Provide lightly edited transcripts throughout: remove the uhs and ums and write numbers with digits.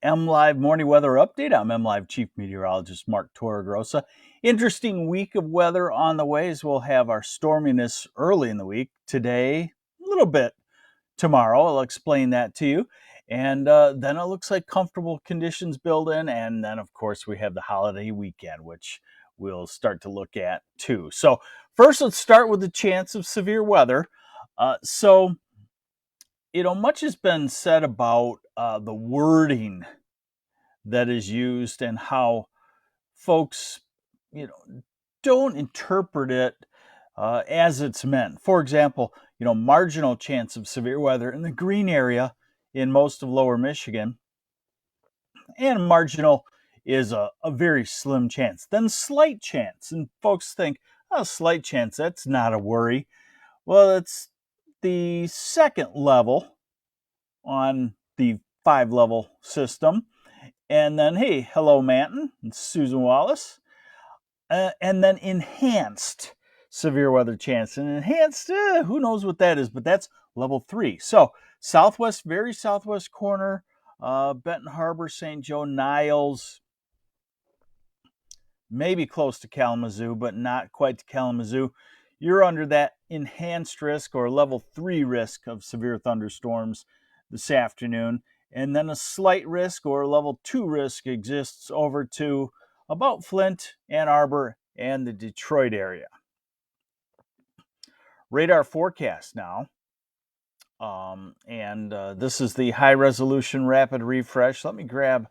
MLive Morning Weather Update. I'm MLive Chief Meteorologist Mark Torregrossa. Interesting week of weather on the way as we'll have our storminess early in the week. Today, a little bit. Tomorrow, I'll explain that to you. And then it looks like comfortable conditions build in. And then, of course, we have the holiday weekend, which we'll start to look at too. So first, let's start with the chance of severe weather. Much has been said about the wording that is used and how folks, don't interpret it as it's meant. For example, marginal chance of severe weather in the green area in most of lower Michigan, and marginal is a very slim chance. Then slight chance, and folks think, oh, slight chance, that's not a worry. Well, it's the second level on the 5-level system. And then, hey, hello, Manton, it's Susan Wallace. And then enhanced severe weather chance. And enhanced, who knows what that is, but that's level 3. So southwest, very southwest corner, Benton Harbor, St. Joe, Niles, maybe close to Kalamazoo, but not quite to Kalamazoo. You're under that enhanced risk or level 3 risk of severe thunderstorms this afternoon. And then a slight risk or level 2 risk exists over to about Flint, Ann Arbor, and the Detroit area. Radar forecast now. This is the high resolution rapid refresh. Let me grab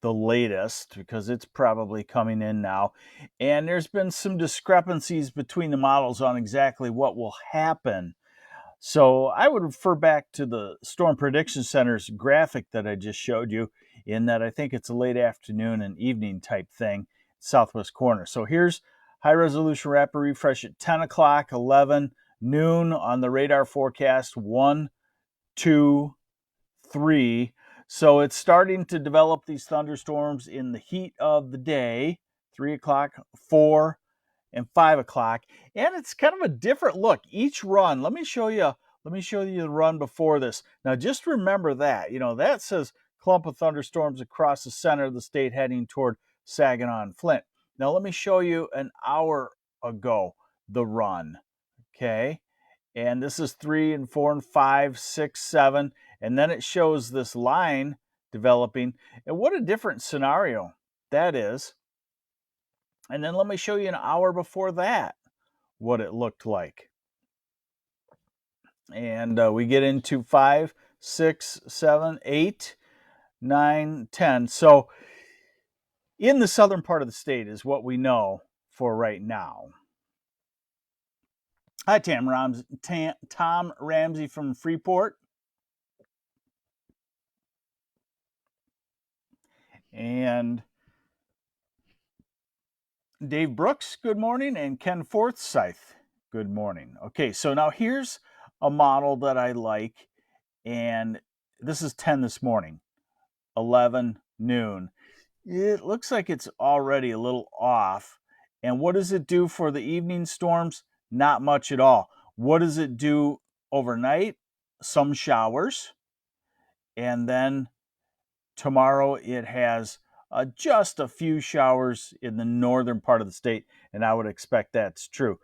the latest because it's probably coming in now. And there's been some discrepancies between the models on exactly what will happen. So I would refer back to the Storm Prediction Center's graphic that I just showed you, in that I think it's a late afternoon and evening type thing, southwest corner. So here's high resolution rapid refresh at 10 o'clock, 11, noon on the radar forecast, 1, 2, 3. So it's starting to develop these thunderstorms in the heat of the day, 3 o'clock, 4, and 5 o'clock. And it's kind of a different look. Each run, let me show you the run before this. Now just remember that, that says clump of thunderstorms across the center of the state heading toward Saginaw and Flint. Now let me show you an hour ago the run. Okay. And this is 3 and 4 and 5, 6, 7. And then it shows this line developing. And what a different scenario that is. And then let me show you an hour before that what it looked like. And we get into 5, 6, 7, 8, 9, 10. So in the southern part of the state is what we know for right now. Hi, Tom Ramsey from Freeport. And Dave Brooks, good morning. And Ken Forsyth, good morning. Okay, so now here's a model that I like. And this is 10 this morning, 11 noon. It looks like it's already a little off. And what does it do for the evening storms? Not much at all. What does it do overnight? Some showers. And then tomorrow it has just a few showers in the northern part of the state, and I would expect that's true.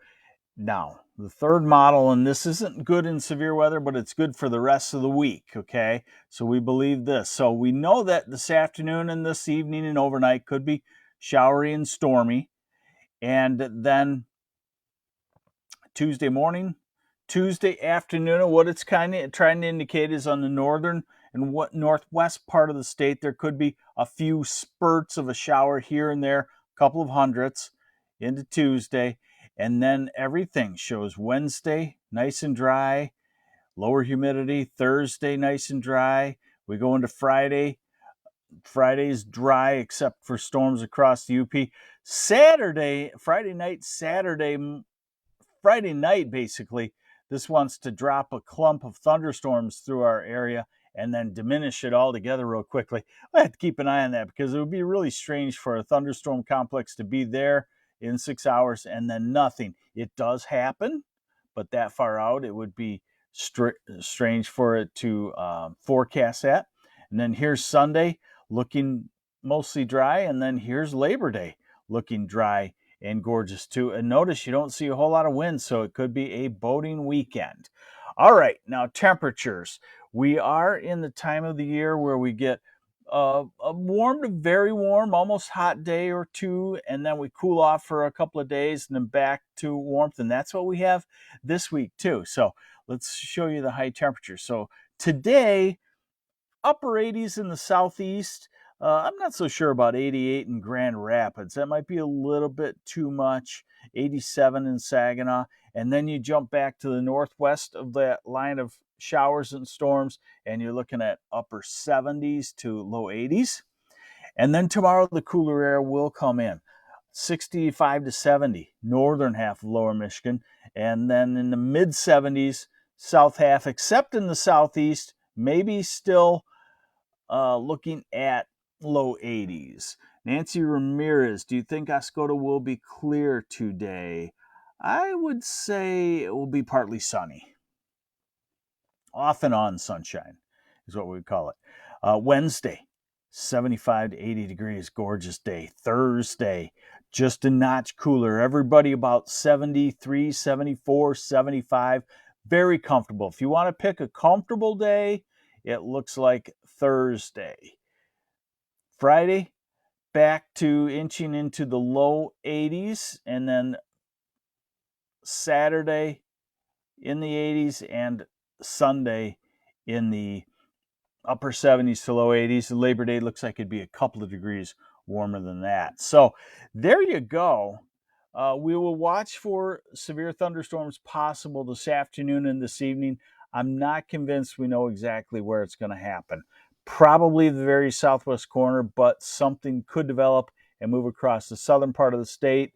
Now, the third model, and this isn't good in severe weather, but it's good for the rest of the week, okay? So we believe this. So we know that this afternoon and this evening and overnight could be showery and stormy. And then Tuesday morning, Tuesday afternoon, what it's kind of trying to indicate is on the northern and what northwest part of the state, there could be a few spurts of a shower here and there, a couple of hundredths into Tuesday. And then everything shows Wednesday, nice and dry, lower humidity. Thursday, nice and dry. We go into Friday. Friday's dry except for storms across the UP. Friday night, basically, this wants to drop a clump of thunderstorms through our area and then diminish it altogether real quickly. I have to keep an eye on that because it would be really strange for a thunderstorm complex to be there in 6 hours and then nothing. It does happen, but that far out, it would be strange for it to forecast that. And then here's Sunday, looking mostly dry. And then here's Labor Day looking dry and gorgeous too. And notice you don't see a whole lot of wind, so it could be a boating weekend. All right, now temperatures. We are in the time of the year where we get a warm to very warm, almost hot day or two, and then we cool off for a couple of days and then back to warmth. And that's what we have this week too. So let's show you the high temperature. So today, upper 80s in the southeast. I'm not so sure about 88 in Grand Rapids. That might be a little bit too much. 87 in Saginaw. And then you jump back to the northwest of that line of showers and storms, and you're looking at upper 70s to low 80s. And then tomorrow, the cooler air will come in. 65 to 70, northern half of lower Michigan. And then in the mid 70s, south half, except in the southeast, maybe still looking at low 80s. Nancy Ramirez, do you think Oscoda will be clear today? I would say it will be partly sunny. Off and on sunshine is what we would call it. Wednesday, 75 to 80 degrees, gorgeous day. Thursday, just a notch cooler. Everybody about 73, 74, 75. Very comfortable. If you want to pick a comfortable day, it looks like Thursday. Friday, back to inching into the low 80s, and then Saturday in the 80s, and Sunday in the upper 70s to low 80s. Labor Day looks like it'd be a couple of degrees warmer than that. So there you go. We will watch for severe thunderstorms possible this afternoon and this evening. I'm not convinced we know exactly where it's going to happen. Probably the very southwest corner, but something could develop and move across the southern part of the state.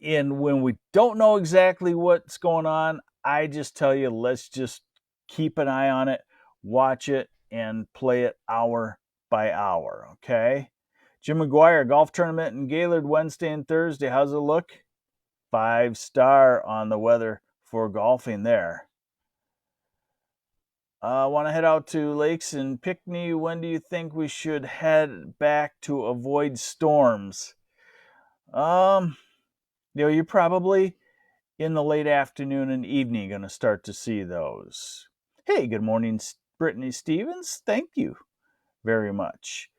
And when we don't know exactly what's going on, I just tell you, let's just keep an eye on it, watch it, and play it hour by hour, okay? Jim McGuire, golf tournament in Gaylord Wednesday and Thursday. How's it look? 5-star on the weather for golfing there. I want to head out to Lakes and Pinckney. When do you think we should head back to avoid storms? You're probably in the late afternoon and evening going to start to see those. Hey, good morning, Brittany Stevens. Thank you very much.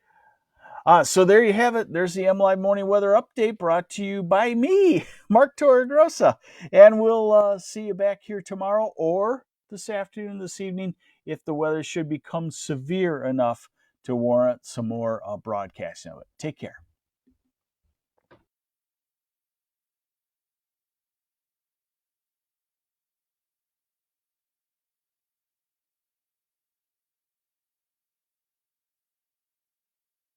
So there you have it. There's the MLive Morning Weather Update brought to you by me, Mark Torregrossa. And we'll see you back here tomorrow or this afternoon, this evening, if the weather should become severe enough to warrant some more broadcasting of it. Take care.